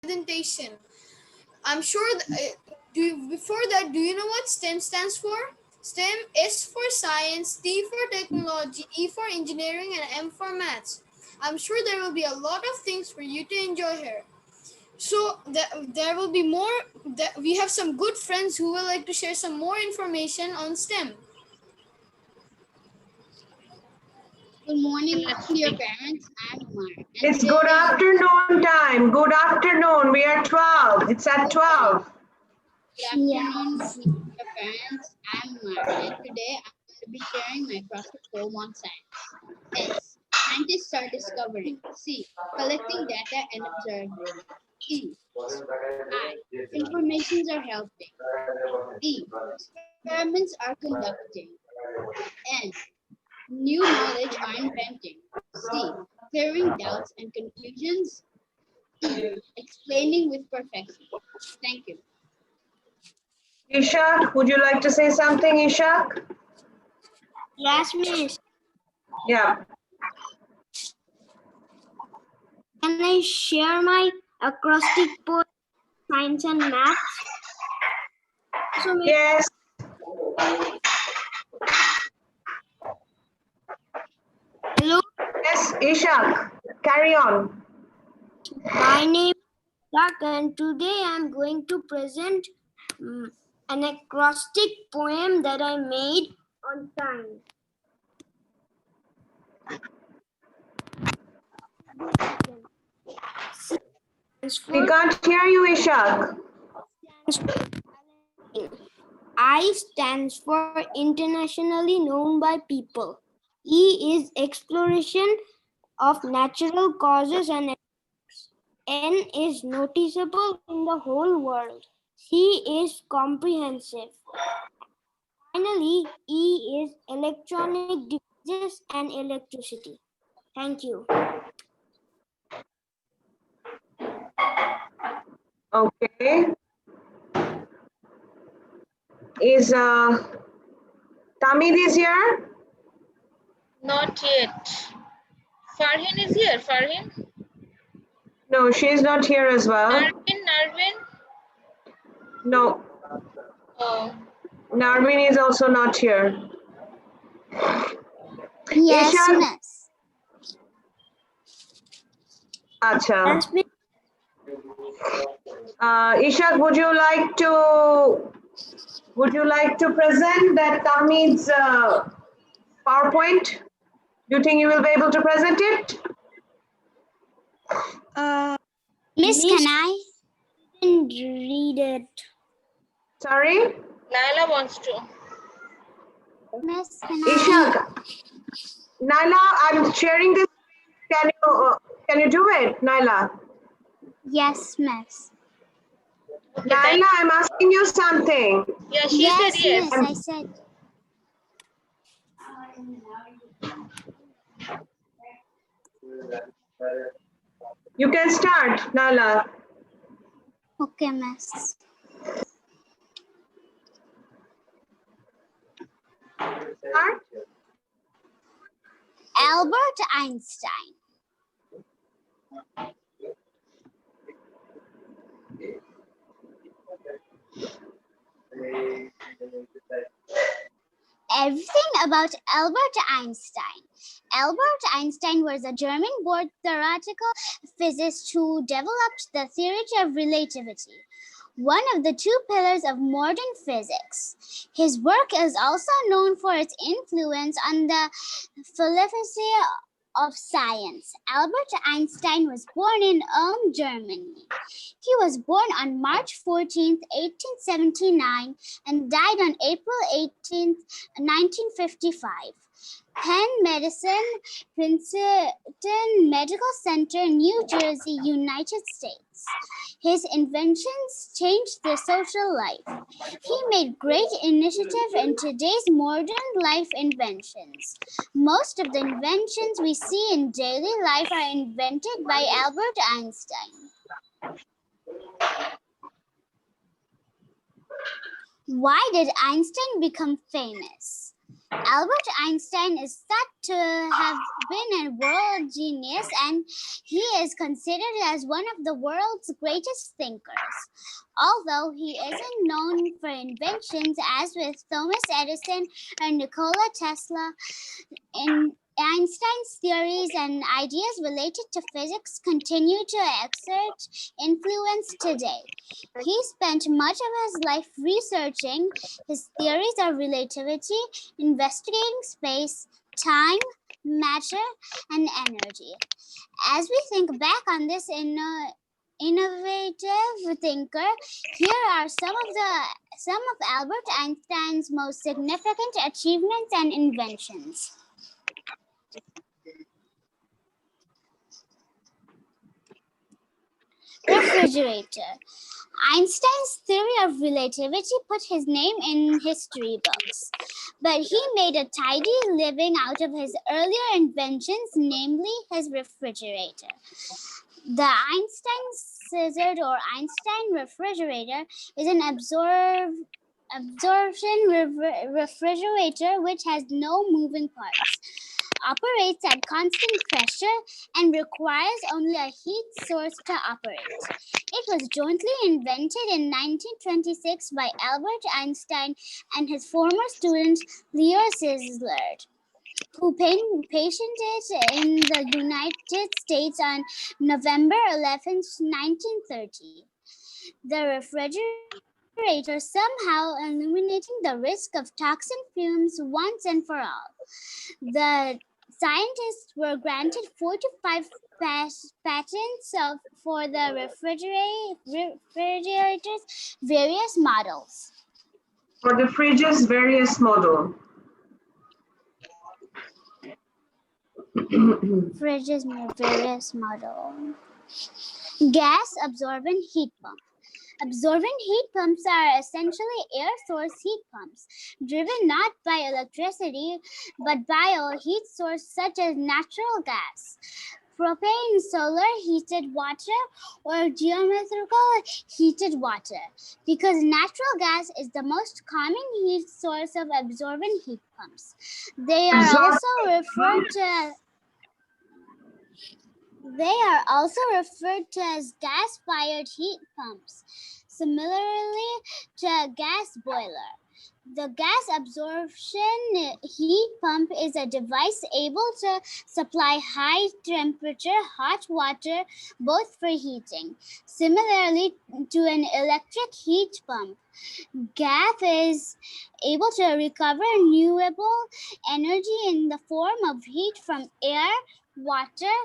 presentation. I'm sure before that, do you know what STEM stands for? STEM is for science, T for technology, E for engineering, and M for maths. I'm sure there will be a lot of things for you to enjoy here. So there will be more. We have some good friends who will like to share some more information on STEM. Good morning, dear parents. I'm Mar. It's good afternoon time. Good afternoon. We are 12. It's at 12. Good afternoon, dear parents. I'm Mar. And today I'm going to be sharing my CrossFit goal on science. S. Scientists are discovering. C. Collecting data and observing. E. I. Informations are helping. D. Experiments are conducting. N. New knowledge are inventing. C. Clearing doubts and confusions. E. Explaining with perfection. Thank you. Ishak, would you like to say something, Ishak? Yes, miss. Yeah. Can I share my acrostic poem, science and maths? So, Yes. hello, Yes, Ishak. Carry on. my name is Jack and today I'm going to present an acrostic poem that I made on science. We can't hear you, Ishak. I stands for internationally known by people. E is exploration of natural causes and effects. N is noticeable in the whole world. C is comprehensive. Finally, E is electronic devices and electricity. Thank you. Okay. Is Tamid is here? Not yet. Farhin is here. Farhin? No, she's not here as well. Narvin? No, Oh. Narvin is also not here. Yes, Ishak? miss. Acha. Ishak, would you like to present that Tamid's PowerPoint? Do you think you will be able to present it? Miss, can I? Didn't read it. Sorry? Naila wants to. Miss, can Ishak. Naila, I'm sharing this. Can you do it, Naila? Yes, miss. Naila, I'm asking you something. Yeah, she said yes. Miss, I said. You can start, Naila. Okay, miss. Start. Albert Einstein. Everything about Albert Einstein. Albert Einstein was a German-born theoretical physicist who developed the theory of relativity, one of the two pillars of modern physics. His work is also known for its influence on the philosophy of science. Albert Einstein was born in Ulm, Germany. He was born on March 14, 1879 and died on April 18, 1955. Penn Medicine, Princeton Medical Center, New Jersey, United States. His inventions changed the social life. He made great initiative in today's modern life inventions. Most of the inventions we see in daily life are invented by Albert Einstein. Why did Einstein become famous? Albert Einstein is said to have been a world genius, and he is considered as one of the world's greatest thinkers. Although he isn't known for inventions as with Thomas Edison or Nikola Tesla, in Einstein's theories and ideas related to physics continue to exert influence today. He spent much of his life researching his theories of relativity, investigating space, time, matter, and energy. As we think back on this innovative thinker, here are some of Albert Einstein's most significant achievements and inventions. Refrigerator. Einstein's theory of relativity put his name in history books, but he made a tidy living out of his earlier inventions, namely his refrigerator. The Einstein scissored or Einstein refrigerator is an absorption refrigerator which has no moving parts, operates at constant pressure, and requires only a heat source to operate. It was jointly invented in 1926 by Albert Einstein and his former student Leo Szilard, who patented it in the United States on November 11, 1930. The refrigerator somehow eliminating the risk of toxin fumes once and for all. The scientists were granted 45 patents for the refrigerator's various models. For the fridge's various model. Fridge's various model. Gas absorbent heat pump. Absorbent heat pumps are essentially air source heat pumps, driven not by electricity, but by a heat source such as natural gas, propane, solar heated water, or geothermal heated water, because natural gas is the most common heat source of absorbent heat pumps. They are also referred to as gas-fired heat pumps, similarly to a gas boiler. The gas absorption heat pump is a device able to supply high-temperature hot water both for heating. Similarly to an electric heat pump, gas is able to recover renewable energy in the form of heat from air, water,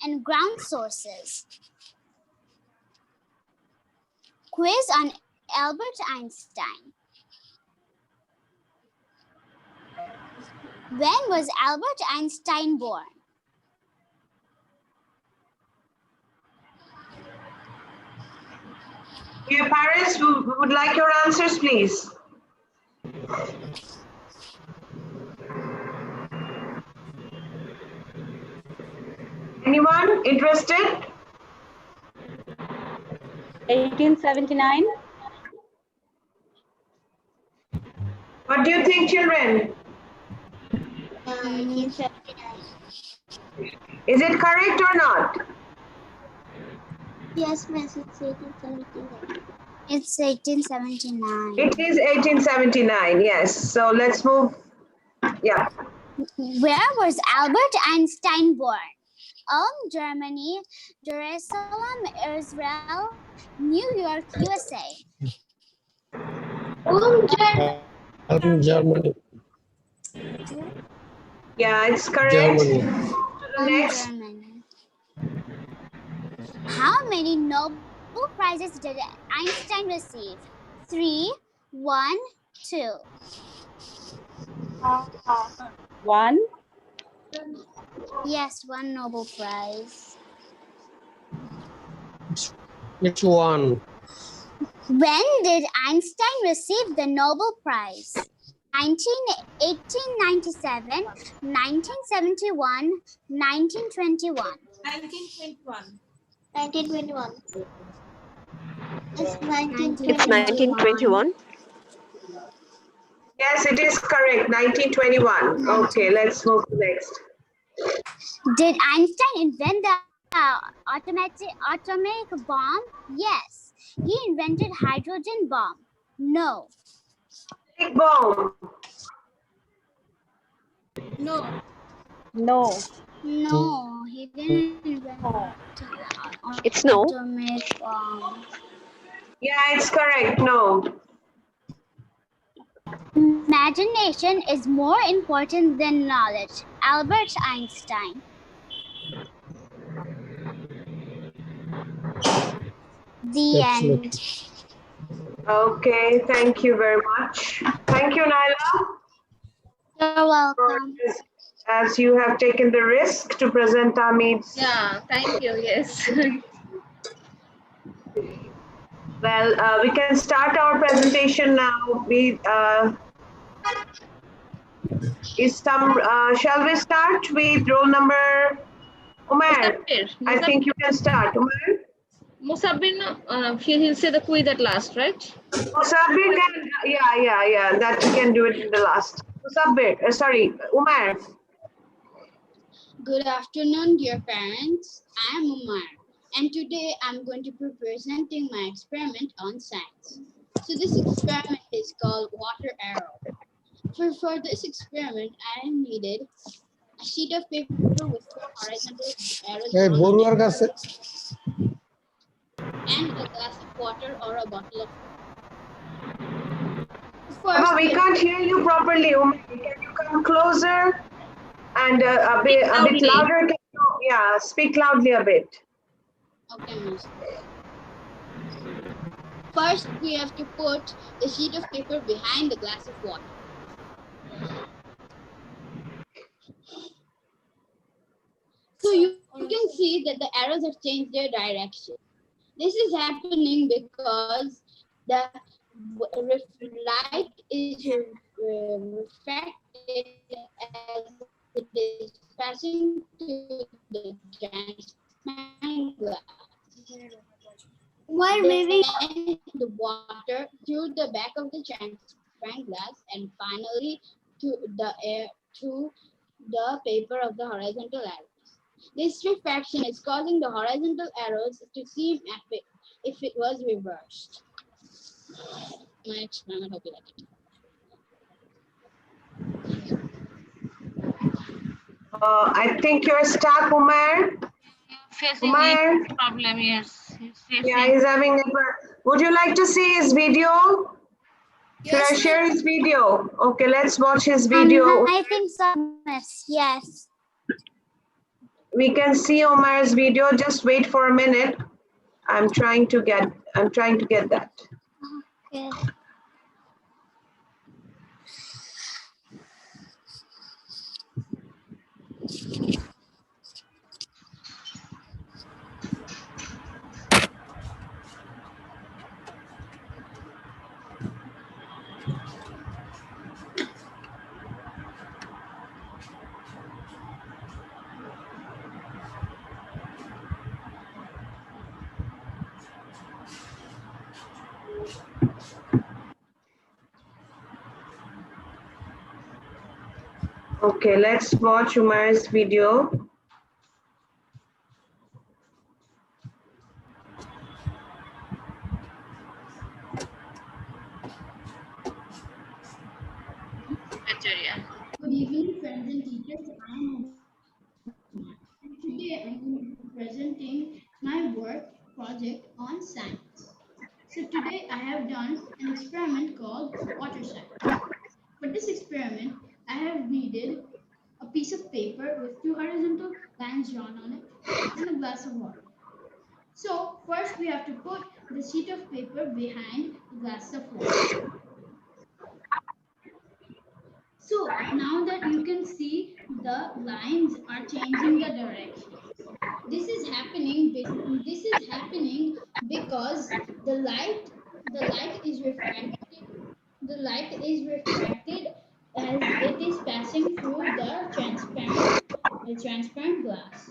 and ground sources. Quiz on Albert Einstein. When was Albert Einstein born? Dear parents, we would like your answers, please. Anyone interested? 1879. What do you think, children? 1879. Is it correct or not? Yes, Miss, it's 1879. It's 1879. It is 1879, yes. So let's move. Yeah. Where was Albert Einstein born? Ulm, Germany, Jerusalem, Israel, New York, USA. Ulm, Germany. Yeah, it's correct. Germany. Next. Germany. How many Nobel Prizes did Einstein receive? 3, 1, 2. 1. Yes, 1 Nobel Prize. Which one? When did Einstein receive the Nobel Prize? 1897, 1971, 1921. 1921. 1921. It's 1921. Yes, it is correct. 1921. Okay, let's move to next. Did Einstein invent the atomic bomb? Yes. He invented hydrogen bomb. No. Big bomb. No. No. No, he didn't invent It's no. atomic bomb. Yeah, it's correct. No. Imagination is more important than knowledge. Albert Einstein. The Absolutely. end. Okay, thank you very much. Thank you, Naila, You're for welcome. this, as you have taken the risk to present our meets. Yeah, thank you. Yes. Well, we can start our presentation now. Shall we start with roll number Umar? I think you can start. Umar? Musabin, he'll say the quiz at last, right? Musabir can, yeah, that we can do it in the last. Musabir, sorry, Umar. Good afternoon, dear parents. I am Umar, and today I'm going to be presenting my experiment on science. So this experiment is called water arrow. For this experiment, I needed a sheet of paper with two horizontal arrows এই drawn on বড়ুয়ার it, কাছে and a glass of water or a bottle of water. Baba, First, we can't hear you properly. Umar, can you come closer and a bit louder? Yeah, speak loudly a bit. okay, miss. First, we have to put the sheet of paper behind the glass of water. So you can see that the arrows have changed their direction. This is happening because the light is refracted as it is passing through the transparent glass. Why maybe Then the water through the back of the transparent glass and finally to the air through the paper of the horizontal arrows. This refraction is causing the horizontal arrows to seem if it was reversed. My experiment, hope you like it. I think you're stuck, Umar. Facing Umar. a problem, yes. He's facing. Yeah, he's having a. Would you like to see his video? Should I Yes, share his video? Okay, let's watch his video. I think so, miss. Yes. We can see Omar's video. Just wait for a minute. I'm trying to get that. Okay. Okay, let's watch Umar's video. Good evening, friends and teachers. I am Umar, and today I'm going to be presenting my work project on science. So today I have done an experiment called water science. For this experiment, I have needed a piece of paper with two horizontal lines drawn on it and a glass of water. So first we have to put the sheet of paper behind the glass of water. So now that you can see the lines are changing the direction. This is happening because the light is refracted as it is passing through the transparent glass.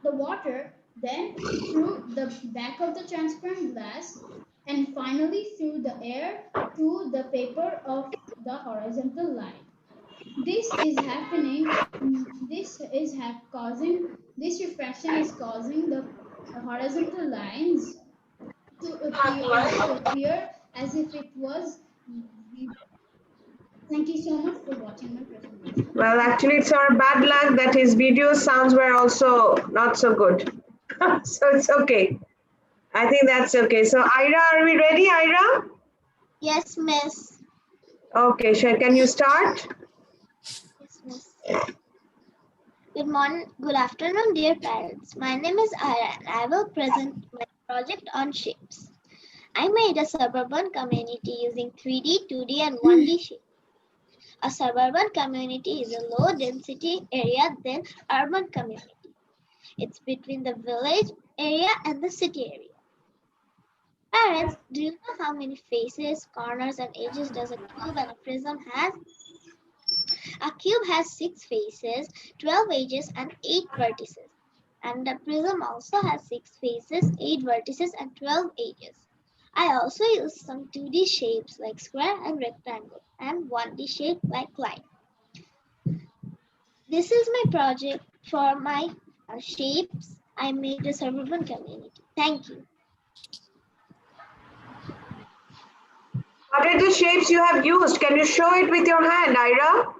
The water then through the back of the transparent glass and finally through the air to the paper of the horizontal line. This is happening. This refraction is causing the horizontal lines to appear as if it was zero. Thank you so much for watching my presentation. Well, actually, it's our bad luck that his video sounds were also not so good. So it's okay. I think that's okay. So Ira, are we ready, Ira? Yes, miss. Okay, can you start? Yes, miss. Good morning, good afternoon, dear parents. My name is Ira and I will present my project on shapes. I made a suburban community using 3D, 2D, and 1D shapes. A suburban community is a low density area than urban community. It's between the village area and the city area. Parents, do you know how many faces, corners, and edges does a cube and a prism has? A cube has 6 faces, 12 edges, and 8 vertices. And the prism also has 6 faces, 8 vertices, and 12 edges. I also used some 2D shapes like square and rectangle, and 1D shape like line. This is my project for my shapes. I made a suburban community. Thank you. What are the shapes you have used? Can you show it with your hand, Ira?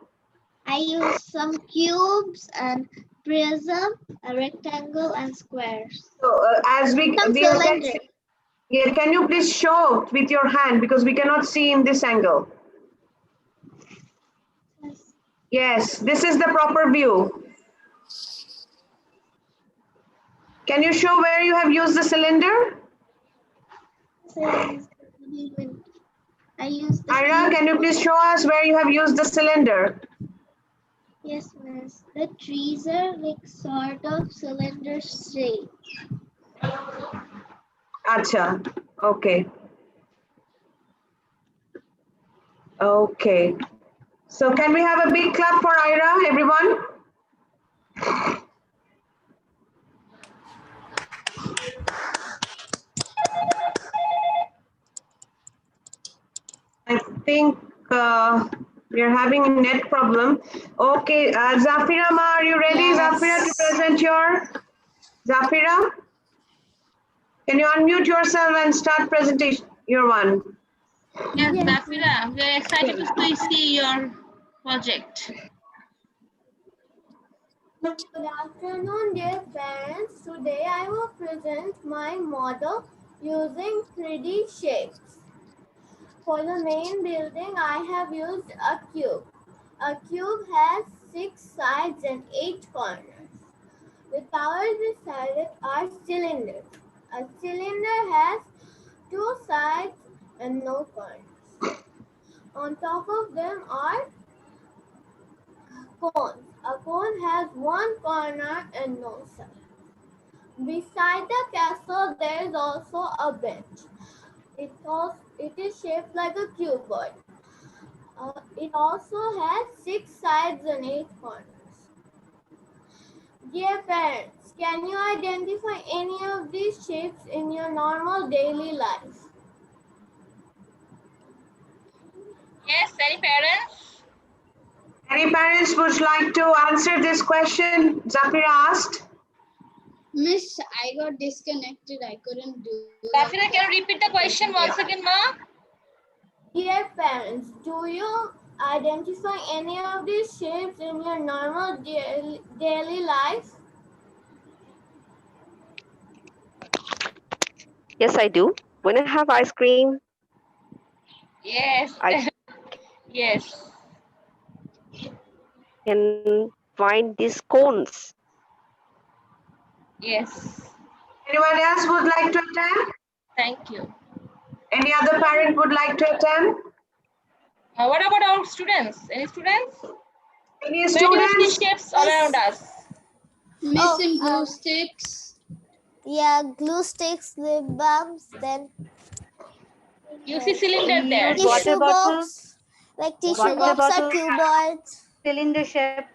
I used some cubes and prism, a rectangle, and squares. So as we Some cylinders. Yeah, can you please show with your hand because we cannot see in this angle. Yes. Yes, this is the proper view. Can you show where you have used the cylinder? I used the Ira, can you please show us where you have used the cylinder? Yes, miss. The trees are like sort of cylinder shape. Acha, okay. Okay. So can we have a big clap for Ira, everyone? I think we are having a net problem. Okay, Zafira Ma, are you ready, Yes. Zafira, to present your? Zafira? Can you unmute yourself and start presentation? Your one. Yes, Zafira, we are excited to see your project. Good afternoon, dear parents. Today I will present my model using 3D shapes. For the main building, I have used a cube. A cube has 6 sides and 8 corners. The towers beside it are cylinders. A cylinder has 2 sides and no corners. On top of them are cones. A cone has 1 corner and no side. Beside the castle, there is also a bench. It is shaped like a cuboid. It also has 6 sides and 8 corners. Dear parents, can you identify any of these shapes in your normal daily life? Yes, any parents? Any parents would like to answer this question Zafira asked? Miss, I got disconnected. I couldn't do it. Zafira, can you repeat the question once again, Ma? Dear parents, do you identify any of these shapes in your normal daily life? Yes, I do. When I have ice cream, Yes. I Yes. can find these cones. Yes. Anyone else would like to attend? Thank you. Any other parent would like to attend? What about our students? Any students? Any Where do you see students? shapes all around us? Missing glue sticks. Yeah, glue sticks, lip balms, then You see cylinder there. Use water tissue bottle, box. Like tissue water box or bottle, cuboids. cylinder shape.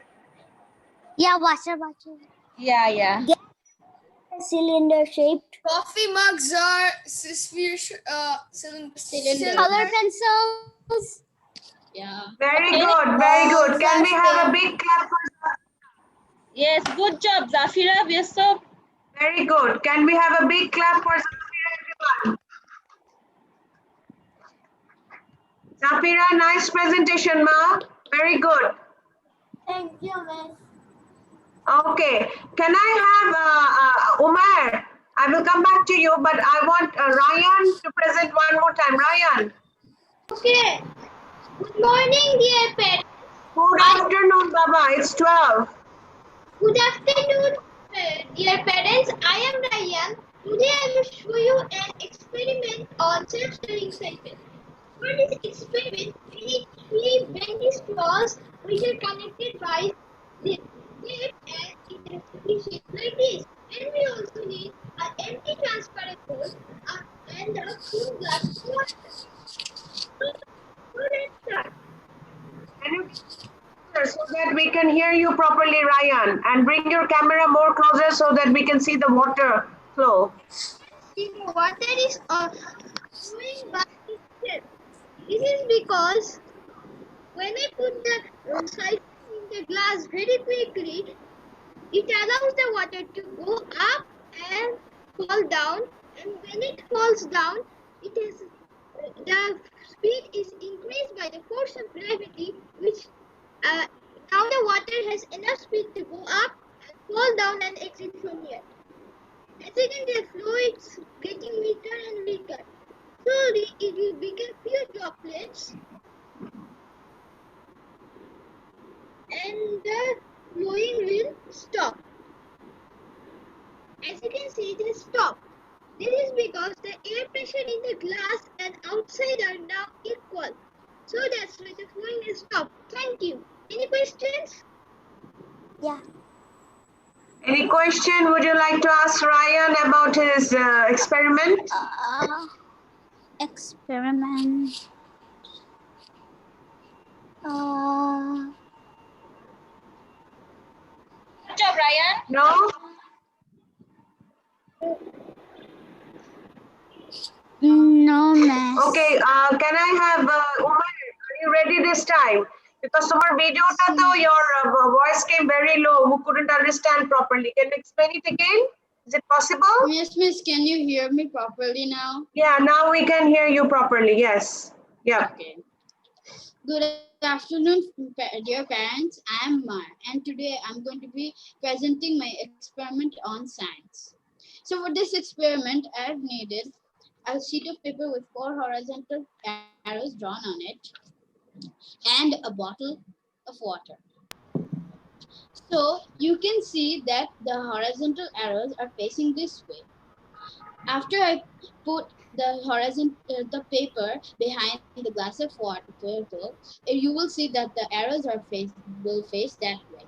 Yeah, water bottle. Yeah, yeah. Cylinder shaped. Coffee mugs are cylinder. Color pencils. Yeah. Very Okay. good, very good. Can we have a Stem. big clap for Yes, good job, Zafira. We are so Very good. Can we have a big clap for Zafira, everyone? Zafira, nice presentation, ma. Very good. Thank you, Miss. Okay. Can I have Umar? I will come back to you, but I want Ryan to present one more time. Ryan. Okay. Good morning, dear parents. Good afternoon, Baba. It's 12. Good afternoon, dear parents. I am Ryan. Today I will show you an experiment on self-stirring cycle. For this experiment, we need 3 bendy straws which are connected by the tape and it is shaped like this. And we also need an empty transparent bowl and a full glass of water. So let's start. Can you so that we can hear you properly, Ryan, and bring your camera more closer so that we can see the water flow. See, the water is flowing by itself. This is because when I put the cycle in the glass very quickly, it allows the water to go up and fall down, and when it falls down, the speed is increased by the force of gravity, which now the water has enough speed to go up and fall down and exit from here. As you can see, the flow is getting weaker and weaker. Slowly, it will become few droplets, and the flowing will stop. As you can see, it has stopped. This is because the air pressure in the glass and outside are now equal. So that's why the flowing has stopped. Thank you. Any questions? Yeah. Any question would you like to ask Ryan about his experiment? Experiment. good job, Ryan. No? No, miss. Okay, can I have Umar? Are you ready this time? Because tomorrow video your voice came very low. Who couldn't understand properly? Can you explain it again? Is it possible? Miss, can you hear me properly now? Yeah, now we can hear you properly. Yes. Yeah. Okay. Good afternoon, dear parents. I am Mar, and today I'm going to be presenting my experiment on science. So for this experiment, I've needed a sheet of paper with 4 horizontal arrows drawn on it and a bottle of water. So you can see that the horizontal arrows are facing this way. After I put the paper behind the glass of water, you will see that the arrows will face that way.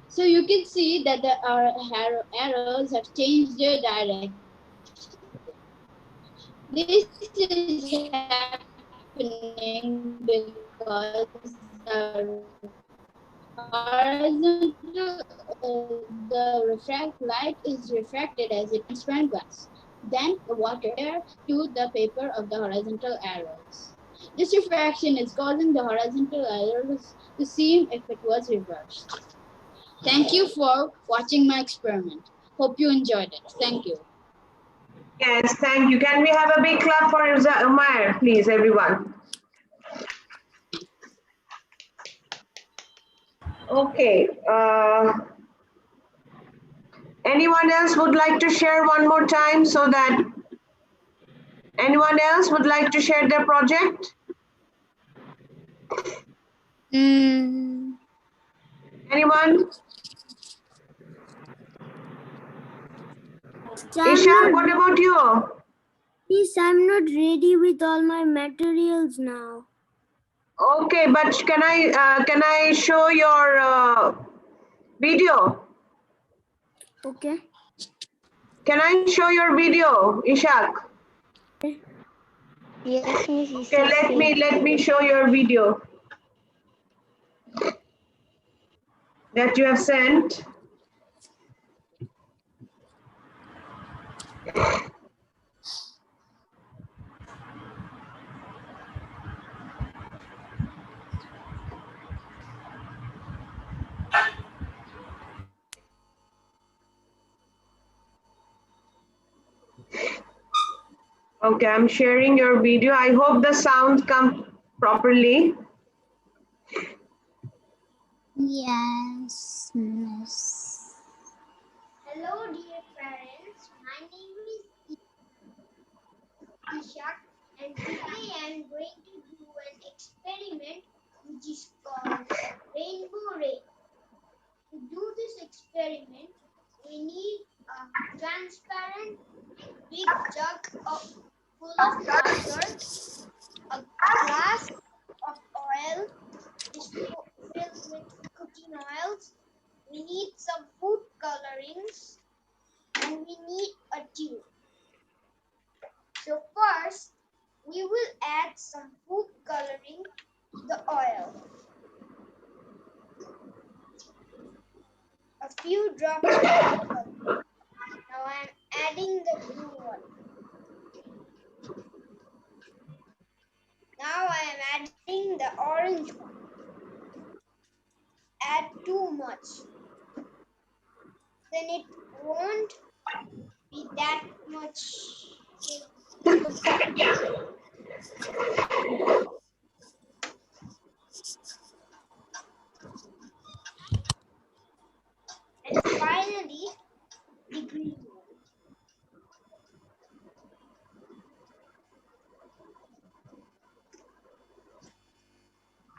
So you can see that the arrows have changed their direction. This is happening because the light is refracted as a transparent glass. Then the water to the paper of the horizontal arrows. This refraction is causing the horizontal arrows to seem if it was reversed. Thank you for watching my experiment. Hope you enjoyed it. Thank you. Yes, thank you. Can we have a big clap for Umar, please, everyone? Okay. Anyone else would like to share one more time so that anyone else would like to share their project? Anyone? Isha, what about you? Miss, I'm not ready with all my materials now. Okay, but can I show your video? Okay. Can I show your video, Ishak? Yes, Miss. Okay, let me show your video. that you have sent. Okay, I'm sharing your video. I hope the sound comes properly. Yes, Miss. Hello, dear parents. My name is Ishak, and today I am going to do an experiment which is called Rainbow Rain. To do this experiment, we need a transparent big jug full of water, a glass of oil is filled with cooking oils. We need some food colorings and we need a tube. So first, we will add some food coloring to the oil. A few drops of food coloring. Now I am adding the blue one. Now I am adding the orange one. Add too much. Then it won't be that much. And finally, the green one.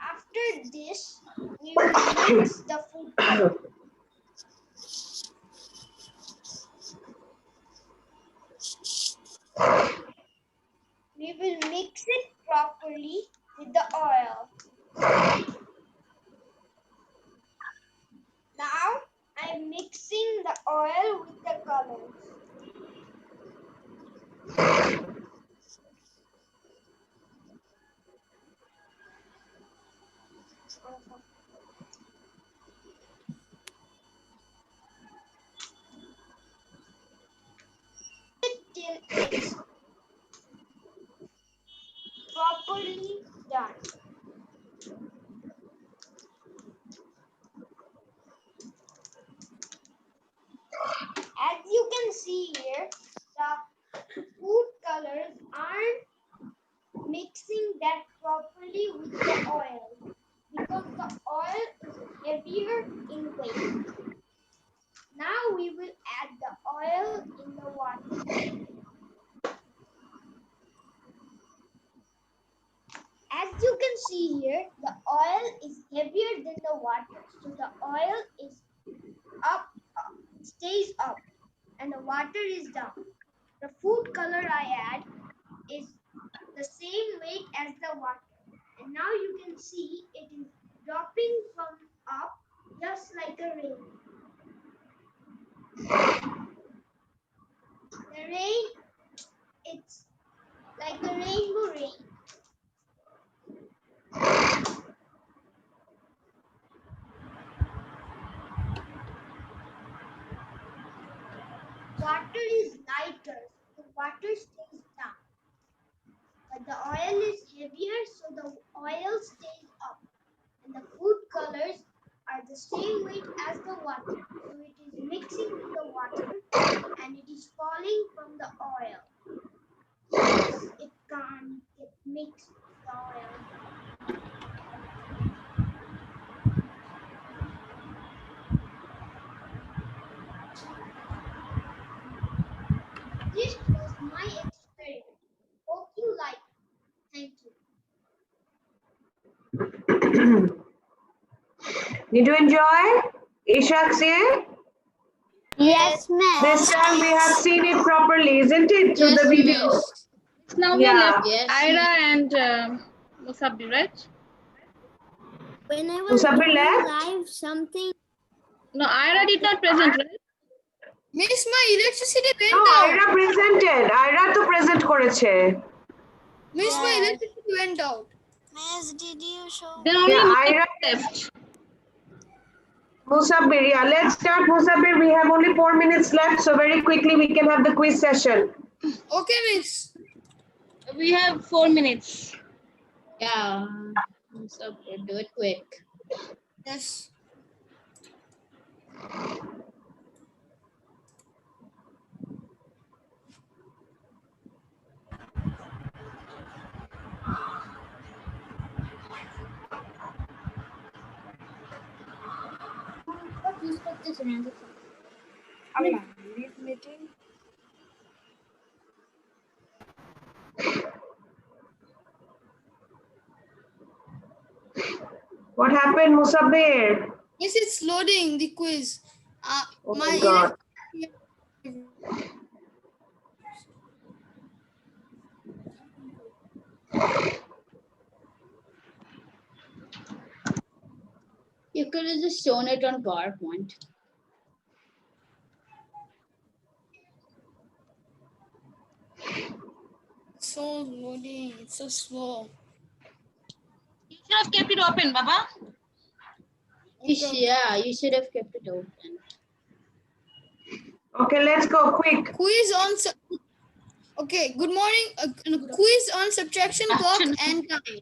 After this, we will mix the food color. We will mix it properly with the oil. Now I am mixing the oil with the colors. Till it's properly done. As you can see here, the food colors aren't mixing that properly with the oil because the oil is heavier in weight. Now we will add the oil in the water. As you can see here, the oil is heavier than the water. So the oil is stays up and the water is down. The food color I add is the same weight as the water. And now you can see it is dropping from up just like a rain. The rain, it's like a rainbow rain. Water is lighter, so the water stays down. But the oil is heavier, so the oil stays up. And the food colors are the same weight as the water. So it is mixing with the water and it is falling from the oil. It can't get mixed with the oil. This was my experiment. Hope you like it. Thank you. Did you enjoy Ishak's here? Yes, Miss. This time we have seen it properly, isn't it? Through the video. Miss. Now we are Yeah. left Yes, Ira and Musabbi, right? When I was Musabbi doing left? live something, No, Ira did not present, right? Miss, my electricity No, went out. Ira presented. Ira to present করেছে. Miss, my electricity went out. Miss, did you show? Then only Yeah, Musabbi Ira. left. Musabir, yeah, let's start. Musabir, we have only 4 minutes left, so very quickly we can have the quiz session. Okay, miss. We have 4 minutes. Yeah. So do it quick. Yes. What happened, Musabir? Yes, it's loading the quiz. Oh My my God. You could have just shown it on PowerPoint. It's so loading. It's so slow. You should have kept it open, Baba. Yeah, you should have kept it open. Okay, let's go quick. Quiz on. Okay. Good morning. Quiz on subtraction, clock, and time.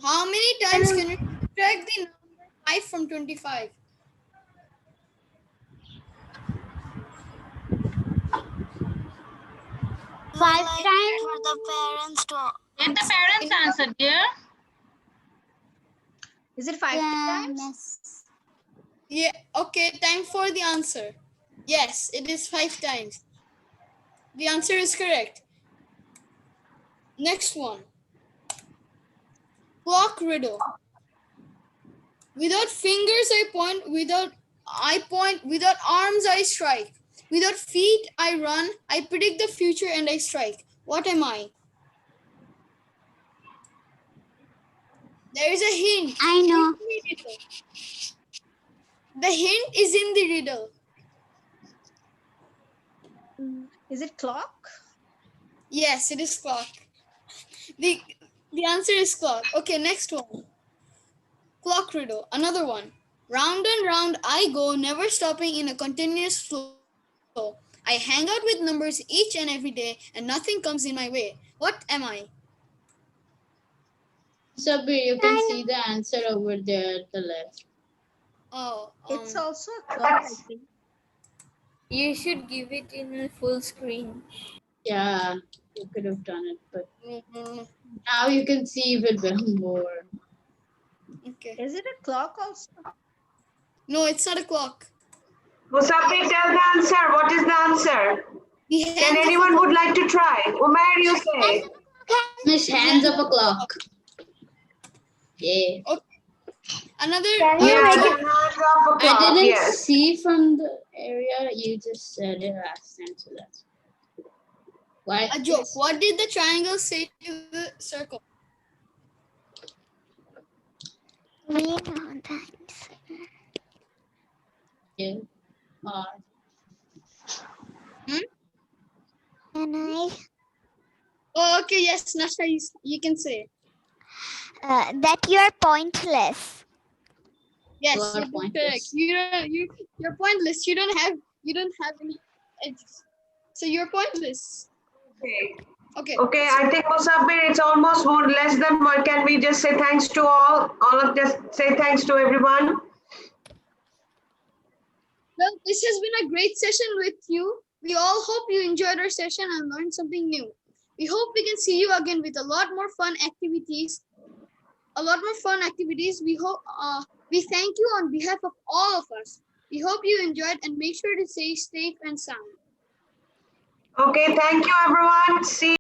How many times can you subtract the number 5 from 25? 5 times for the parents to Let the parents answer, dear. Is it 5 times? Miss. Yeah. Okay. Time for the answer. Yes, it is 5 times. The answer is correct. Next one. Clock riddle. Without fingers I point, without arms I strike. Without feet I run, I predict the future and I strike. What am I? There is a hint. I know. The hint is in the riddle. Is it clock? Yes, it is clock. The answer is clock. Okay, next one. Clock riddle. Another one. Round and round I go, never stopping in a continuous flow. I hang out with numbers each and every day, and nothing comes in my way. What am I? Sabir, you can see the answer over there at the left. Oh, It's also a clock, I think. You should give it in full screen. Yeah, you could have done it, but no. now you can see even more. Okay. Is it a clock also? No, it's not a clock. Musabir, tell the answer. What is the answer? The Can hands of anyone a would like to try? Umair, you say. Miss, hands up a clock. Yeah. Another. Yeah, the hands of a clock, I didn't yes. see from the area. You just said it last time, so that's why. A joke. What did the triangle say to the circle? We know that. Yeah. Can I? Oh, okay. Yes, Nasha, you can say. That you're pointless. Yes, You are you're correct. pointless. You're pointless. You don't have any edges. So you're pointless. Okay. Okay. Okay, I think Musabir, it's almost more less than one. Can we just say thanks to all? All of us say thanks to everyone. Well, this has been a great session with you. We all hope you enjoyed our session and learned something new. We hope we can see you again with a lot more fun activities. We hope. We thank you on behalf of all of us. We hope you enjoyed and make sure to stay safe and sound. Okay, thank you everyone. See